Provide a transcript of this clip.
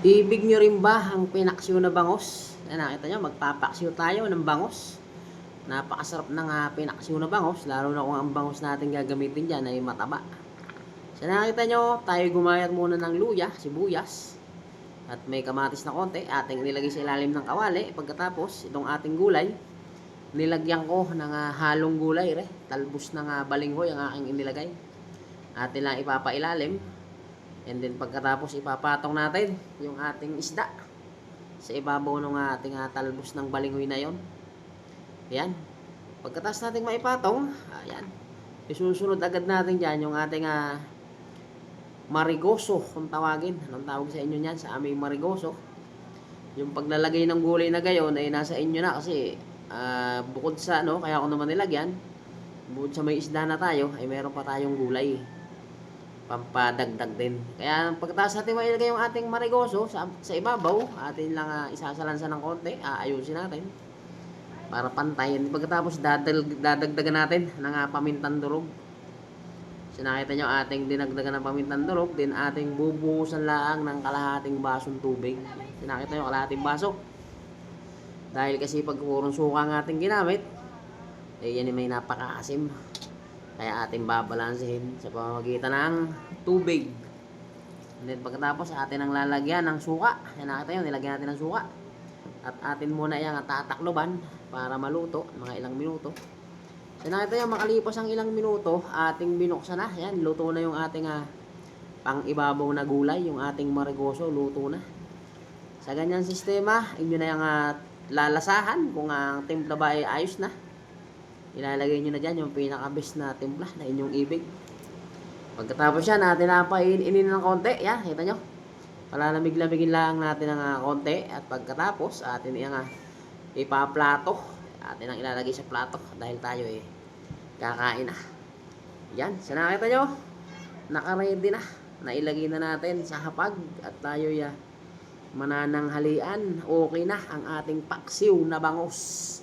Ibig nyo rin ba ang pinaksiw na bangos? Yan, nakita nyo, magpapaksiw tayo ng bangos. Napakasarap ng pinaksiw na bangos, lalo na kung ang bangos natin gagamitin dyan ay mataba. So nakita nyo, tayo gumayat muna ng luya, sibuyas, at may kamatis na konti, ating nilagay sa ilalim ng kawali. Pagkatapos, itong ating gulay, nilagyan ko ng halong gulay, talbos ng balinghoy ang aking inilagay. Atin lang ipapailalim. And then pagkatapos ipapatong natin yung ating isda sa ibabaw ng ating talbos ng balinghoy na yon. Ayan. Pagkatapos natin maipatong, ayan, isusunod agad natin dyan yung ating marigoso kung tawagin. Anong tawag sa inyo niyan? Sa aming marigoso. Yung paglalagay ng gulay na gayon ay nasa inyo na kasi bukod sa kaya ako naman nilagyan, bukod sa may isda na tayo, ay meron pa tayong gulay. Pampadagdag din. Kaya pagkatapos natin mailagay yung ating marigoso sa ibabaw, atin lang isasalansan ng konti, aayusin natin para pantay. Pagkatapos dadagdagan natin ng pamintang durog. So nakita nyo, ating dinagdagan ng pamintang durog, din ating bubuhusan lang ng kalahating basong tubig. So nakita nyo, kalahating baso. Dahil kasi pag purong suka ang ating ginamit, yan may napakaasim. Kaya ating babalansehin sa pamamagitan ng tubig. And then pagkatapos atin ang lalagyan ng suka. Yan, nakita nyo, nilagyan natin ng suka. At atin muna yung tatakloban para maluto, mga ilang minuto. So nakita nyo, makalipas ang ilang minuto, ating binuksan na. Yan, luto na yung ating pang ibabaw na gulay, yung ating marigoso, luto na. Sa ganyang sistema, inyo na yung lalasahan kung ang timpla ba ay ayos na. Ilalagay nyo na dyan yung pinaka-best na timpla na inyong ibig. Pagkatapos yan, natin napainin ng konti. Yan, kita nyo. Palalamig-lamigin lang natin ng konti. At pagkatapos, atin yung ipaplato. Atin ang ilalagay sa plato dahil tayo kakain na. Yan, so nakita nyo, naka-ready na. Nailagay na natin sa hapag at tayo manananghalian. Okay na ang ating paksiw na bangos.